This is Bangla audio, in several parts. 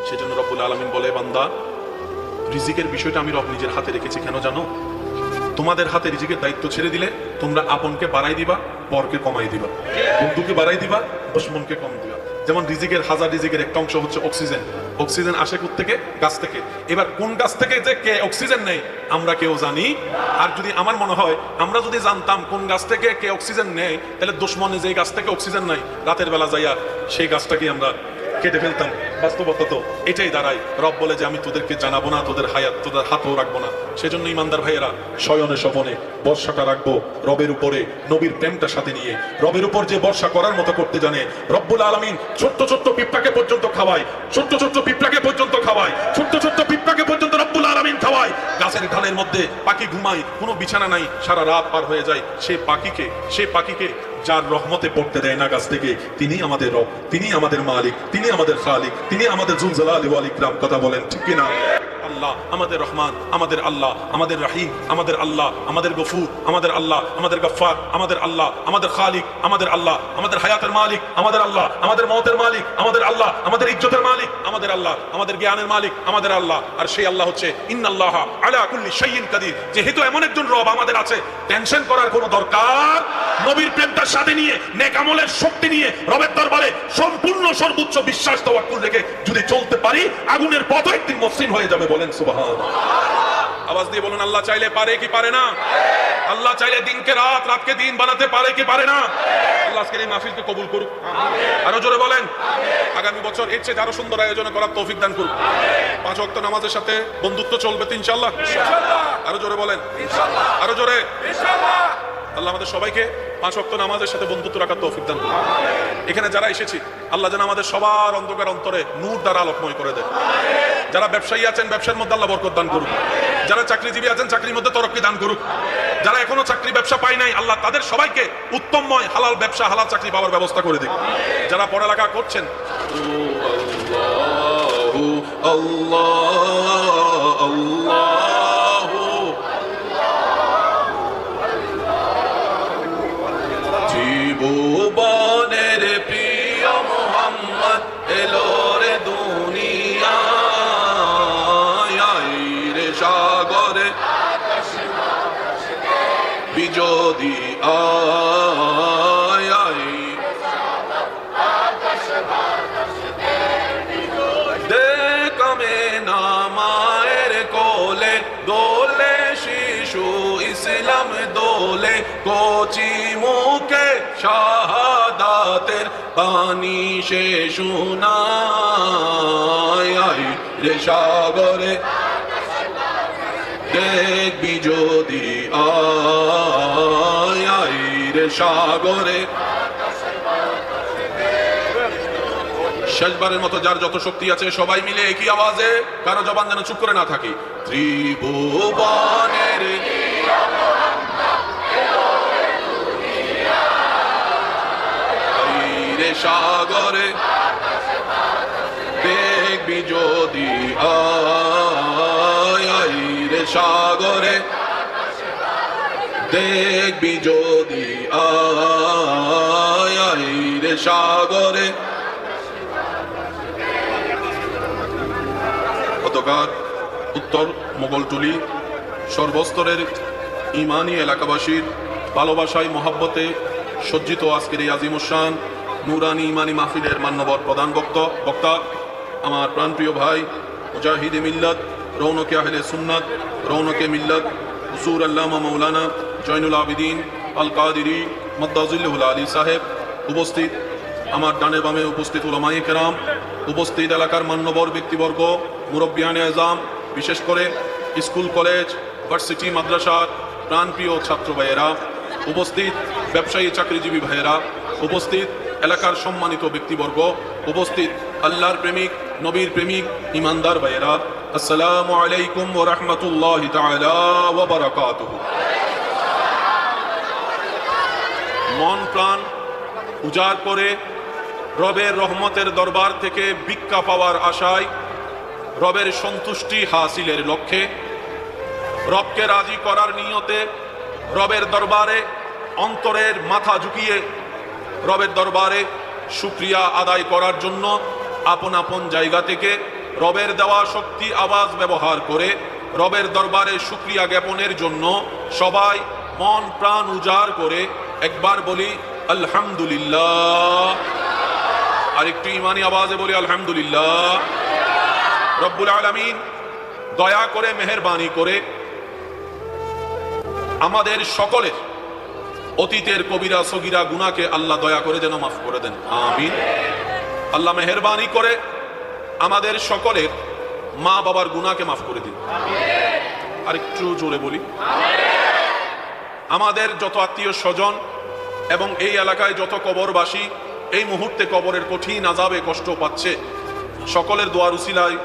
সেজন্য রব্বুল আলামিন বলে, বান্দা রিজিকের বিষয়টা আমি রব নিজের হাতে রেখেছি। কেন জানো? তোমাদের হাতে রিজিকের দায়িত্ব ছেড়ে দিলে তোমরা আপনকে বাড়াই দিবা, পরকে কমাই দিবা, বন্ধুকে বাড়াই দিবা, দুশমনকে কম দিবা। যেমন রিজিকের হাজার রিজিকের একটা অংশ হচ্ছে অক্সিজেন। অক্সিজেন আসে থেকে গাছ থেকে। এবার কোন গাছ থেকে যে কে অক্সিজেন নেয় আমরা কেউ জানি। আর যদি আমার মনে হয় আমরা যদি জানতাম কোন গাছ থেকে কে অক্সিজেন নেয়, তাহলে দুশমনে যে গাছ থেকে অক্সিজেন নেয় রাতের বেলা যাইয়া সেই গাছটাকে আমরা কেটে ফেলতাম। বাস্তবতা তো এটাই দাঁড়ায়। রব বলে যে আমি তোদেরকে জানাবো না, তোদের হায়াত তোদের হাতও রাখবো না। সেজন্য ইমানদার ভাইয়েরা শয়নে স্বপনে বর্ষাটা রাখবো রবের উপরে, নবীর প্রেমটা সাথে নিয়ে। রবের উপর যে বর্ষা করার মতো করতে জানে, রব্বুল আলামিন ছোট্ট ছোট্ট পিঁপড়াকে পর্যন্ত খাওয়ায়, ছোট্ট ছোট্ট পিঁপড়াকে পর্যন্ত খাওয়ায়, ছোট্ট ছোট্ট পিঁপড়াকে পর্যন্ত রব্বুল আলামিন খাওয়ায়। গাছের ঢালের মধ্যে পাখি ঘুমায়, কোনো বিছানা নাই, সারা রাত পার হয়ে যায়। সেই পাখিকে যার রহমতে পড়তে দেয় না গাছ থেকে, তিনি আমাদের রব, তিনি আমাদের মালিক, তিনি আমাদের খালিক, তিনি আমাদের জুল জালালি ওয়াল ইকরাম। কথা বলেন ঠিক কিনা? আল্লাহ আমাদের রহমান, আমাদের আল্লাহ আমাদের রহিম, আমাদের আল্লাহ আমাদের গফুর, আমাদের আল্লাহ আমাদের গফফার, আমাদের আল্লাহ আমাদের খালিক, আমাদের আল্লাহ আমাদের হায়াতের মালিক, আমাদের আল্লাহ আমাদের মওতের মালিক, আমাদের আল্লাহ আমাদের ইজ্জতের মালিক, আমাদের আল্লাহ আমাদের জ্ঞানের মালিক, আমাদের আল্লাহ। আর সেই আল্লাহ হচ্ছে ইন্নাল্লাহা আলা কুল্লি শাইইন কাদির। যেহেতু এমন একজন রব আমাদের আছে, টেনশন করার কোনো দরকার। নবীর প্রেমটার সাথে নিয়ে, নেক আমলের শক্তি নিয়ে রবের দরবারে সম্পূর্ণ সর্বোচ্চ বিশ্বাস তাওয়াক্কুল রেখে যদি চলতে পারি, আগুনের পথ একদিন মসৃণ হয়ে যাবে। বলেন সুবহানাল্লাহ। আওয়াজ দিয়ে বলুন, আল্লাহ চাইলে পারে কি পারে না? আল্লাহ চাইলে দিনকে রাত, রাতকে দিন বানাতে পারে কি পারে না? আল্লাহ আজকের এই মাহফিলকে কবুল করুক, আরো জোরে বলেন। আগামী বছর এর চেয়ে আরো সুন্দর আয়োজন করার তৌফিক দান করুক। 5 ওয়াক্ত নামাজের সাথে বন্ধুত্ব চলবে তো ইনশাআল্লাহ। আরো জোরে বলেন, আরো জোরে। আল্লাহ আমাদের সবাইকে 5 ওয়াক্ত নামাজের সাথে বন্ধুত্ব রাখার তৌফিক দান করুন। এখানে যারা এসেছি, আল্লাহ যেন আমাদের সবার অন্ধকার অন্তরে নূর দ্বারা আলোকময় করে দেয়। যারা ব্যবসায়ী আছেন, ব্যবসার মধ্যে আল্লাহ বরকত দান করুক। যারা চাকরিজীবী আছেন, চাকরির মধ্যে তরক্কি দান করুক। যারা এখনো চাকরি ব্যবসা পায় নাই, আল্লাহ তাদের সবাইকে উত্তমময় হালাল ব্যবসা, হালাল চাকরি পাওয়ার ব্যবস্থা করে দিক। যারা পড়ালেখা করছেন, আল্লাহ আল্লাহ জীবনের প্রিয় মুহাম্মদ এলো রে দুনিয়ায়, রে সাগরে বিজোদি আয়, দেখমে না মায়ের কোলে দোলে শিশু ইসলাম দোলে, কোচি মুখে শাহাদাতের পানি সে শোনায়, রে সাগরে দেখবি যদি আয়, রে সাগরে। শেষবারের মতো যার যত শক্তি আছে সবাই মিলে একই আওয়াজে, কারো জবান যেন চুপ করে না থাকি। ত্রিভুবনের রে সাগরে দেখবি যদি আয়, রে সাগরে দেখবি যদি আয়, রে সাগরে। গতকাল উত্তর মোগলটুলি সর্বস্তরের ইমানি এলাকাবাসীর ভালোবাসায় মহাব্বতে সজ্জিত আজকের এই আজিমুশান নুরানি ইমানি মাহফিলের মান্যবর প্রধান বক্তা আমার প্রাণপ্রিয় ভাই মুজাহিদে মিল্লাত, রৌনকে আহলে সুন্নাত, রৌনকে মিল্লাত হুজুর আল্লামা মৌলানা জয়নুল আবিদিন আল কাদিরি মদ্দাজিল্লাহুল আলী সাহেব, উপস্থিত আমার ডানে বামে উপস্থিত উলামায়ে কেরাম, উপস্থিত এলাকার মান্যবর ব্যক্তিবর্গ, মুরব্বিয়ানে আজম, বিশেষ করে স্কুল কলেজ ভার্সিটি মাদ্রাসার প্রাণপ্রিয় ছাত্র ভাইয়েরা, উপস্থিত ব্যবসায়ী চাকরিজীবী ভাইয়েরা, উপস্থিত এলাকার সম্মানিত ব্যক্তিবর্গ, উপস্থিত আল্লাহর প্রেমিক, নবীর প্রেমিক, ইমানদার ভাইয়েরা, আসসালামু আলাইকুম ওয়া রাহমাতুল্লাহি তাআলা ওয়া বারাকাতুহু। মন প্রাণ উজাড় করে রবের রহমতের দরবার থেকে ভিক্ষা পাওয়ার আশায়, রবের সন্তুষ্টি হাসিলের লক্ষ্যে, রবকে রাজি করার নিয়তে রবের দরবারে অন্তরের মাথা ঝুঁকিয়ে রবের দরবারে শুকরিয়া আদায় করার জন্য আপন আপন জায়গা থেকে রবের দেওয়া শক্তি আওয়াজ ব্যবহার করে রবের দরবারে শুকরিয়া জ্ঞাপনের জন্য সবাই মন প্রাণ উজাড় করে একবার বলি আলহামদুলিল্লাহ। আর একটু ইমানি আওয়াজে বলি আলহামদুলিল্লাহ। রব্বুল আলামিন দয়া করে মেহেরবানি করে আমাদের সকলের অতীতের কবিরা সগীরা গুনাহকে আল্লাহ দয়া করে যেন মাফ করে দেন, আমিন। আল্লাহ মেহেরবানি করে আমাদের সকলের মা বাবার গুনাহকে মাফ করে দিন, আর একটু জোরে বলি। আমাদের যত আত্মীয় স্বজন এবং এই এলাকায় যত কবরবাসী এই মুহূর্তে কবরের কঠিন আযাবে কষ্ট পাচ্ছে, সকলের দোয়ার উসিলায়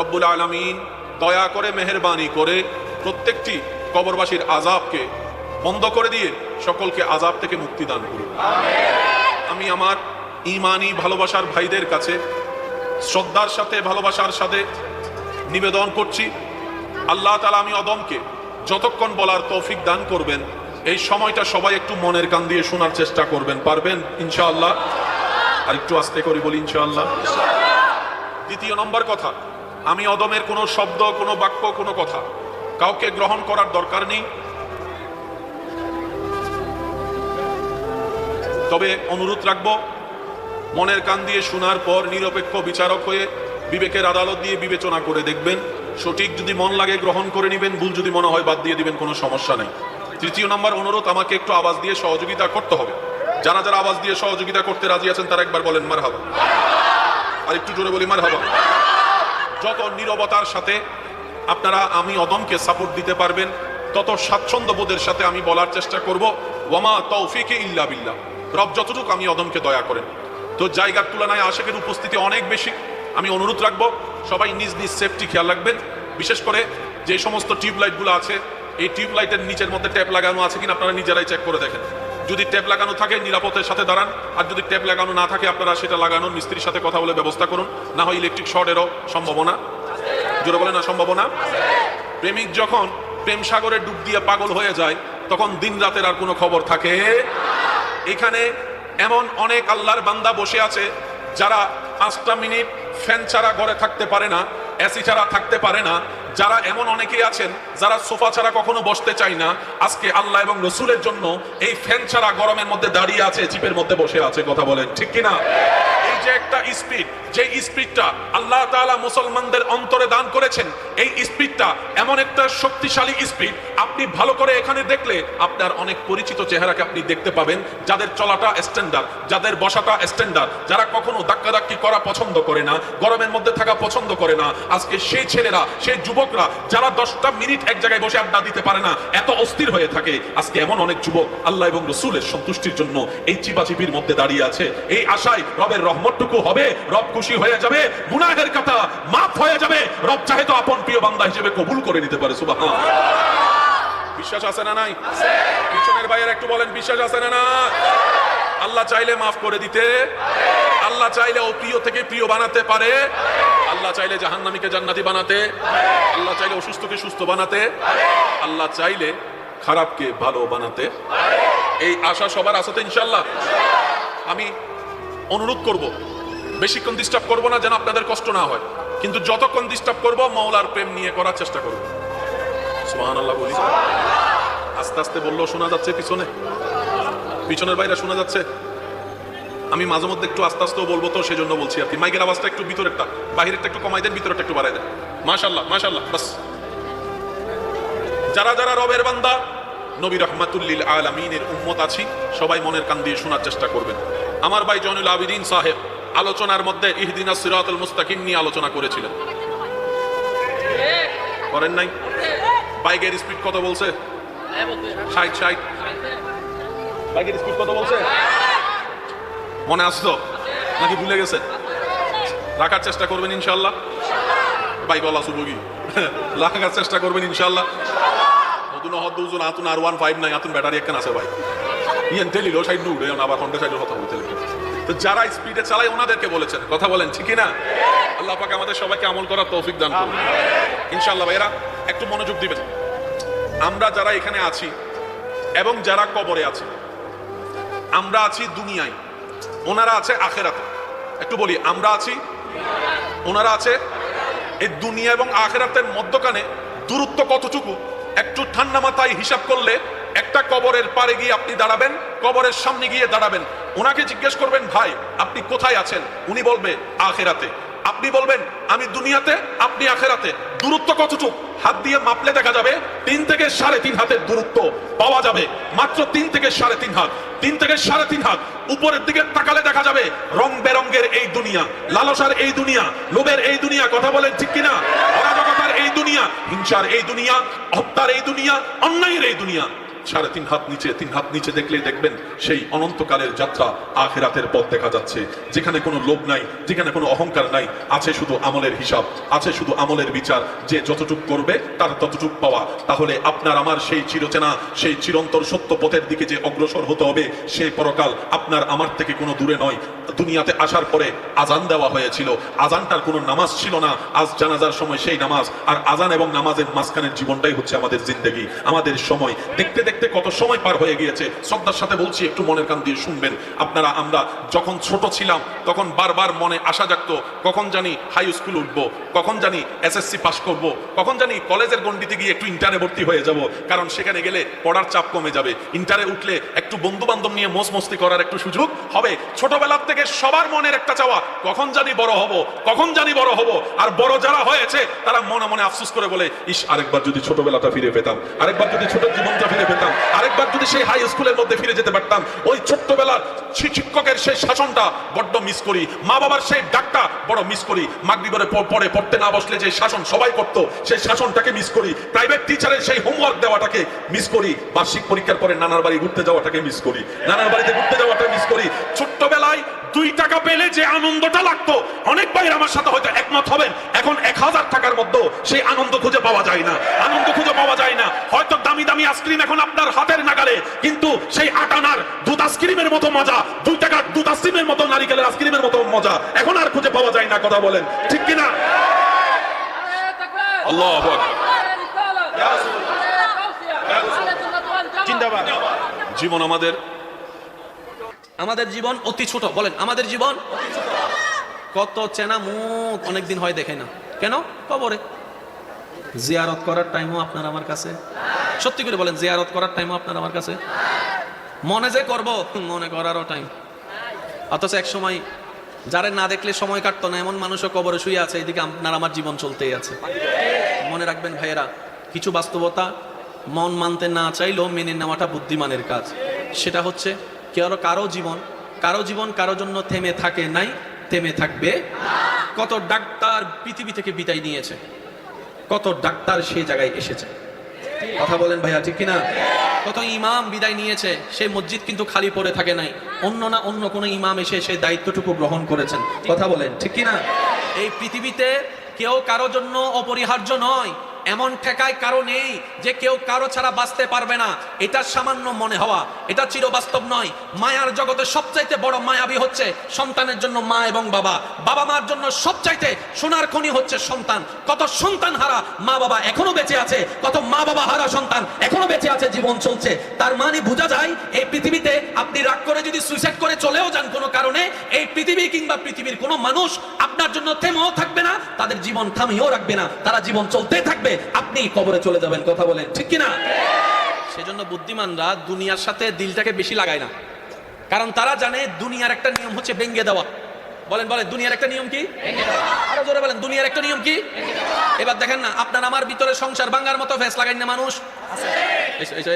রব্বুল আলামিন দয়া করে মেহেরবানি করে প্রত্যেকটি কবরবাসীর আযাবকে বন্ধ করে দিয়ে সকলকে আযাব থেকে মুক্তি দান করুন। আমি আমার ঈমানি ভালোবাসার ভাইদের কাছে শ্রদ্ধার সাথে ভালোবাসার সাথে নিবেদন করছি, আল্লাহ তাআলা আমি অদমকে যতক্ষণ বলার তৌফিক দান করবেন এই সময়টা সবাই একটু মনের কান দিয়ে শোনার চেষ্টা করবেন, পারবেন ইনশাআল্লাহ? আর একটু আস্তে করে বলি ইনশাআল্লাহ। দ্বিতীয় নম্বর কথা, আমি অদমের কোনো শব্দ, কোনো বাক্য, কোনো কথা কাউকে গ্রহণ করার দরকার নেই। তবে অনুরোধ রাখবো, মনের কান দিয়ে শোনার পর নিরপেক্ষ বিচারক হয়ে বিবেকের আদালত দিয়ে বিবেচনা করে দেখবেন, সঠিক যদি মন লাগে গ্রহণ করে নেবেন, ভুল যদি মনে হয় বাদ দিয়ে দিবেন, কোনো সমস্যা নেই। তৃতীয় নম্বর অনুরোধ, আমাকে একটু আওয়াজ দিয়ে সহযোগিতা করতে হবে। যারা যারা আওয়াজ দিয়ে সহযোগিতা করতে রাজি আছেন তারা একবার বলেন মারহাবা। আর একটু জোরে বলি মারহাবা। যত নীরবতার সাথে আপনারা আমি অদমকে সাপোর্ট দিতে পারবেন তত স্বাচ্ছন্দ্য বোধের সাথে আমি বলার চেষ্টা করব ওয়ামা তৌফিকে ইল্লা বিল্লাহ। রব যতটুকু আমি অদমকে দয়া করেন। তো জায়গার তুলনায় আশিকের উপস্থিতি অনেক বেশি। আমি অনুরোধ রাখবো সবাই নিজ নিজ সেফটি খেয়াল রাখবেন। বিশেষ করে যে সমস্ত টিউবলাইটগুলো আছে এই টিউবলাইটের নিচের মধ্যে ট্যাপ লাগানো আছে কিনা আপনারা নিজেরাই চেক করে দেখেন। যদি ট্যাপ লাগানো থাকে নিরাপত্তার সাথে দাঁড়ান, আর যদি ট্যাপ লাগানো না থাকে আপনারা সেটা লাগানোর মিস্ত্রির সাথে কথা বলে ব্যবস্থা করুন, না হয় ইলেকট্রিক শর্টেরও সম্ভাবনা। জোরে বলে না সম্ভাবনা। প্রেমিক যখন প্রেম সাগরে ডুব দিয়ে পাগল হয়ে যায় তখন দিন রাতের আর কোনো খবর থাকে। এখানে এমন অনেক আল্লাহর বান্দা বসে আছে যারা 5টা মিনিট ফ্যান ছাড়া ঘরে থাকতে পারে না, এসি ছাড়া থাকতে পারে না। যারা এমন অনেকেই আছেন যারা সোফা ছাড়া কখনো বসতে চায় না, আজকে আল্লাহ এবং রসুলের জন্য এই ফ্যান ছাড়া গরমের মধ্যে দাঁড়িয়ে আছে, চিপের মধ্যে বসে আছে। কথা বলেন ঠিক কিনা? এই যে একটা স্পিড, যে স্পিডটা আল্লাহ তাআলা মুসলমানদের অন্তরে দান করেছেন, এই স্পিডটা এমন একটা শক্তিশালী স্পিড, আপনি ভালো করে এখানে দেখলে আপনার অনেক পরিচিত চেহারাকে আপনি দেখতে পাবেন, যাদের চলাটা স্ট্যান্ডার্ড, যাদের বসাটা স্ট্যান্ডার্ড, যারা কখনো ধাক্কাধাক্কি করা পছন্দ করে না, গরমের মধ্যে থাকা পছন্দ করে না। আজকে সেই ছেলেরা, সেই যুবকরা যারা 10টা মিনিট এক জায়গায় বসে আড্ডা দিতে পারে না, এত অস্থির হয়ে থাকে, আজকে এমন অনেক যুবক আল্লাহ এবং রসুলের সন্তুষ্টির জন্য এই চিপাচিপির মধ্যে দাঁড়িয়ে আছে। এই আশায় রবের রহমতটুকু হবে, রব খুশি হয়ে যাবে, গুনাহের কথা মাফ হয়ে যাবে, রব চাহে তো আপন প্রিয় বান্দা হিসেবে কবুল করে নিতে পারে। সুবহানাল্লাহ। বিশ্বাস আছে না নাই? পিছনের ভাইয়ের একটু বলেন বিশ্বাস আছে না না? আল্লাহ চাইলে মাফ করে দিতে, আল্লাহ চাইলে অপ্রিয় থেকে প্রিয় বানাতে পারে, আল্লাহ চাইলে জাহান্নামীকে জান্নাতি বানাতে, আল্লাহ চাইলে অসুস্থকে সুস্থ বানাতে, আল্লাহ চাইলে খারাপকে ভালো বানাতে। এই আশা সবার আছে তো ইনশাআল্লাহ? আমি অনুরোধ করব, বেশিক্ষণ ডিস্টার্ব করবো না যেন আপনাদের কষ্ট না হয়, কিন্তু যতক্ষণ ডিস্টার্ব করবো মাওলার প্রেম নিয়ে করার চেষ্টা করব। সুবহানাল্লাহ বলি। আস্তে আস্তে বললেও শোনা যাচ্ছে, পিছনের বাইরে শোনা যাচ্ছে। আমি মাঝে মধ্যে একটু আস্তে আস্তেও বলবো তো সেজন্য বলছি আর কি। মাইকের আওয়াজটা একটু ভিতরেরটা, বাহিরেরটা একটু কমাই দেন, ভিতরেরটা একটু বাড়াই দেন। মাশাআল্লাহ মাশাআল্লাহ। বাস যারা যারা রবের বান্দা, নবী রাহমাতুল লিল আলামিনের উম্মত আছি, সবাই মনের কান দিয়ে শোনার চেষ্টা করবেন। আমার ভাই জয়নুল আবিদিন সাহেব আলোচনার মধ্যে ইহদিনাস সিরাতাল মুস্তাকিম নিয়ে আলোচনা করেছিলেন, করেন নাই? বাইকের স্পিড কত বলছে? 60। বাইকের স্পিড কত বলছে? মনে আসতো নাকি ভুলে গেছে? রাখার চেষ্টা করবেন ইনশাআল্লাহ। বাইক ওয়ালা সুবগি রাখার চেষ্টা করবেন ইনশাআল্লাহ। নতুন হদ দুজন আতুন আর 159 আতুন ব্যাটারি একখান আছে ভাই, ইয়ান তেলিলো সাইড নুড়ে আবার হন্ডা সাইডের কথা বলতে লাগে। তো যারা স্পিডে চালায় ওনাদেরকে বলেছেন, কথা বলেন ঠিক না? আল্লাহ পাক আমাদের সবাইকে আমল করার তৌফিক দান করুন ইনশাআল্লাহ। ভাইরা একটু মনোযোগ দিবেন। আমরা যারা এখানে আছি এবং যারা কবরে আছি, আমরা আছি দুনিয়ায়, ওনারা আছে আখেরাতে। একটু বলি, আমরা আছি, ওনারা আছে। এই দুনিয়া এবং আখিরাতের মধ্যখানে দূরত্ব কতটুকু একটু ঠান্ডা মাথায় হিসাব করলে একটা কবরের পারে গিয়ে আপনি দাঁড়াবেন, কবরের সামনে গিয়ে দাঁড়াবেন, ওনাকে জিজ্ঞেস করবেন ভাই আপনি কোথায় আছেন, উনি বলবে আখিরাতে। আপনি বলবেন আমি দুনিয়াতে, আপনি আখিরাতে। দূরত্ব কতটুকু? হাত দিয়ে মাপলে দেখা যাবে 3 থেকে 3.5 হাতের দূরত্ব পাওয়া যাবে, মাত্র 3 থেকে 3.5 হাত। 3 থেকে 3.5 হাত উপরের দিকে তাকালে দেখা যাবে রং বেরঙ্গের এই দুনিয়া, লালসার এই দুনিয়া, লোভের এই দুনিয়া, কথা বলেন ঠিক কিনা? অরাজকতার এই দুনিয়া, হিংসার এই দুনিয়া, হত্যার এই দুনিয়া, অন্যায়ের এই দুনিয়া। 3.5 হাত নিচে, 3 হাত নিচে দেখলে দেখবেন সেই অনন্তকালের যাত্রা, আখিরাতের পথ দেখা যাচ্ছে, যেখানে কোনো লোভ নাই, যেখানে কোনো অহংকার নাই, আছে শুধু আমলের হিসাব, আছে শুধু আমলের বিচার, যে যতটুক করবে তার ততটুক পাওয়া। তাহলে আপনার আমার সেই চিরচেনা, সেই চিরন্তর সত্য পথের দিকে যে অগ্রসর হতে হবে, সেই পরকাল আপনার আমার থেকে কোনো দূরে নয়। দুনিয়াতে আসার পরে আজান দেওয়া হয়েছিল, আজানটার কোনো নামাজ ছিল না, আজ জানাজার সময় সেই নামাজ, আর আজান এবং নামাজের মাঝখানের জীবনটাই হচ্ছে আমাদের জিন্দেগি, আমাদের সময়। দেখতে দেখতে কত সময় পার হয়ে গিয়েছে। শ্রদ্ধার সাথে বলছি, একটু মনের কান দিয়ে শুনবেন। আপনারা আমরা যখন ছোট ছিলাম তখন বারবার মনে আশা জাগতো, কখন জানি হাই স্কুল উঠবো, কখন জানি এসএসসি পাস করব, কখন জানি কলেজের গণ্ডিতে গিয়ে একটু ইন্টারে ভর্তি হয়ে যাব, কারণ সেখানে গেলে পড়ার চাপ কমে যাবে। ইন্টারে উঠলে একটু বন্ধু বান্ধব নিয়ে মোজ মস্তি করার একটু সুযোগ হবে। ছোটবেলার থেকে সবার মনের একটা চাওয়া, কখন জানি বড় হব, কখন জানি বড় হব। আর বড় যারা হয়েছে তারা মনে মনে আফসোস করে বলে, ইস আরেকবার যদি ছোটবেলাটা ফিরে পেতাম, আরেকবার যদি ছোট জীবনটা ফিরে পেতাম, আরেকবার যদি সেই হাই স্কুলের মধ্যে ফিরে যেতে পারতাম। ওই ছোট্টবেলার শিক্ষকের সেই শাসনটা বড্ড মিস করি, মা বাবার সেই ডাকটা বড় মিস করি, মাগরিবের পরে পড়তে না বসলে যে শাসন সবাই করতো সেই শাসনটাকে মিস করি, প্রাইভেট টিচারের সেই হোমওয়ার্ক দেওয়াটাকে মিস করি, বার্ষিক পরীক্ষার পরে নানার বাড়ি ঘুরতে যাওয়াটাকে মিস করি, নানার বাড়িতে ঘুরতে যাওয়াটা মিস করি। ছোট্টবেলায় 2 টাকা পেলে যে আনন্দটা লাগতো, অনেক ভাইয়ের আমার সাথে হয়তো একমত হবেন, এখন 1000 টাকার মধ্যে সেই আনন্দ খুঁজে পাওয়া যায় না, আনন্দ খুঁজে পাওয়া যায় না। হয়তো দামি দামি আইসক্রিম এখন আপনার হাতের নাগালে, কিন্তু সেই 8 আনার দুধ আইসক্রিমের মতো মজা, 2 টাকার দুধ আইসক্রিমের মতো, নারিকেলের আইসক্রিমের মতো মজা এখন আর খুঁজে পাওয়া যায় না, কথা বলেন ঠিক কিনা? আল্লাহু আকবার। জিন্দাবাদ। জীবন আমাদের জীবন অতি ছোট, বলেন আমাদের জীবন কত চেনা মুখ অনেকদিন হয় দেখে না কেন? কবরে জিয়ারত করার টাইমও আপনার আমার কাছে, সত্যি করে বলেন জিয়ারত করার টাইমও আপনার আমার কাছে, মনে যে করব মনে করারও টাইম। অথচ এক সময় যারা না দেখলে সময় কাটতো না এমন মানুষও কবরে শুয়ে আছে, এদিকে আপনার আমার জীবন চলতেই আছে। মনে রাখবেন ভাইয়েরা, কিছু বাস্তবতা মন মানতে না চাইলেও মেনে নেওয়াটা বুদ্ধিমানের কাজ। সেটা হচ্ছে কারো জীবন কারো জন্য থেমে থাকে নাই, থেমে থাকবে। কত ডাক্তার পৃথিবী থেকে বিদায় নিয়েছে, কত ডাক্তার সেই জায়গায় এসেছে, কথা বলেন ভাইয়া ঠিক কিনা? কত ইমাম বিদায় নিয়েছে, সেই মসজিদ কিন্তু খালি পড়ে থাকে নাই, অন্য কোনো ইমাম এসে সেই দায়িত্বটুকু গ্রহণ করেছেন, কথা বলেন ঠিক কিনা? এই পৃথিবীতে কেউ কারো জন্য অপরিহার্য নয়, এমন ঠেকায় কারো নেই যে কেউ কারো ছাড়া বাঁচতে পারবে না। এটা সামান্য মনে হওয়া, এটা চিরবাস্তব নয়। মায়ার জগতে সবচাইতে বড় মায়াবী হচ্ছে সন্তানের জন্য মা এবং বাবা, বাবা মার জন্য সবচাইতে সোনার খনি হচ্ছে সন্তান। কত সন্তান হারা মা বাবা এখনো বেঁচে আছে, কত মা বাবা হারা সন্তান এখনো বেঁচে আছে, জীবন চলছে। তার মানে বোঝা যায় এই পৃথিবীতে আপনি রাগ করে যদি সুইসাইড করে চলেও যান কোনো কারণে, এই পৃথিবী কিংবা পৃথিবীর কোনো মানুষ আপনার জন্য থেমেও থাকবে না, তাদের জীবন থামিয়েও রাখবে না, তারা জীবন চলতে থাকবে, আপনি কবরে চলে যাবেন, কথা বলেন ঠিক কিনা? সেজন্য বুদ্ধিমানরা দুনিয়ার সাথে দিলটাকে বেশি লাগায় না, কারণ তারা জানে দুনিয়ার একটা নিয়ম হচ্ছে ভেঙে দেওয়া। বলেন দুনিয়ার একটা নিয়ম কি? আরো জোরে বলেন, দুনিয়ার একটা নিয়ম কি? এবার দেখেন না, আপনার আমার ভিতরে সংসার ভাঙার মতো ফেস লাগাই না মানুষ,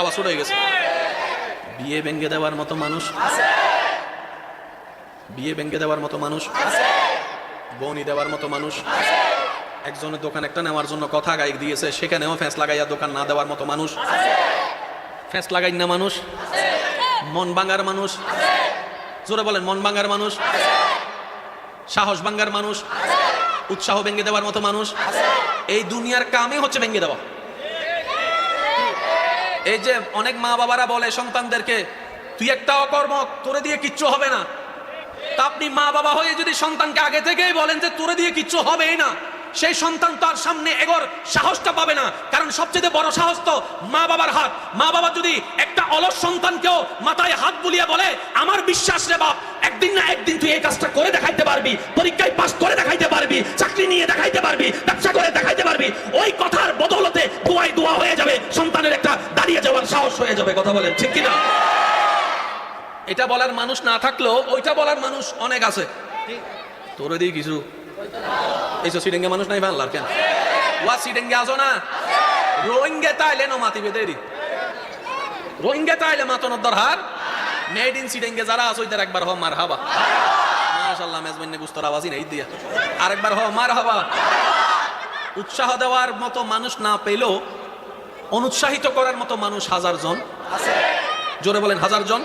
আওয়াজ শুরু হয়ে গেছে। বিয়ে ভেঙে দেওয়ার মতো মানুষ, বিয়ে ভেঙে দেওয়ার মতো মানুষ, বনি দেওয়ার মতো মানুষ, একজনের দোকান একটা নেওয়ার জন্য কথা গাইক দিয়েছে, সেখানেও ফ্যাঁস লাগাইয়া দোকান না দেওয়ার মতো মানুষ, ফ্যাঁস লাগাই না মানুষ, মন ভাঙার মানুষ, জোরে বলেন মন ভাঙার মানুষ, সাহস ভাঙার মানুষ, উৎসাহ ভেঙে দেওয়ার মতো মানুষ। এই দুনিয়ার কামে হচ্ছে ভেঙে দেওয়া। এই যে অনেক মা বাবারা বলে সন্তানদেরকে, তুই একটা অকর্ম, তোরে দিয়ে কিচ্ছু হবে না। তা আপনি মা বাবা হয়ে যদি সন্তানকে আগে থেকেই বলেন যে তোরে দিয়ে কিচ্ছু হবেই না, সেই সন্তান তো আর সামনে এগোর সাহসটা পাবে না, কারণ সবচেয়ে বড় সাহস তো মা বাবার হাত। মা বাবা যদি একটা অলস সন্তানকেও মাথায় হাত বুলিয়ে বলে, আমার বিশ্বাস রে বাপ, একদিন না একদিন তুই এই কাজটা করে দেখাইতে পারবি, পরীক্ষায় পাস করে দেখাইতে পারবি, চাকরি নিয়ে দেখাইতে পারবি, ব্যবসা হয়ে যাবে, কথা বলেন ঠিক কিনা? এটা বলার মানুষ না থাকলেও ওইটা বলার মানুষ অনেক আছে। তোরে দিই কিছু এইসব সিডেঙ্গে মানুষ নাই বাংলার কেন? ওয়া সিডেঙ্গে আসো না, রোহিঙ্গা তাইলে ন মাতি বেদেরি, রোহিঙ্গা তাইলে মাতনের দরহার মেড ইন সিডেঙ্গে যারা আছে ওইটার একবার হ মার হাবা। মাশাআল্লাহ মেজবান নে গুস্তর আওয়াজই নাই দিয়া, আরেকবার হ মার হাবা। উৎসাহ দেওয়ার মতো মানুষ না পেলেও অনুৎসাহিত করার মতো মানুষ হাজার জন আছে। জোরে বলেন হাজার জন।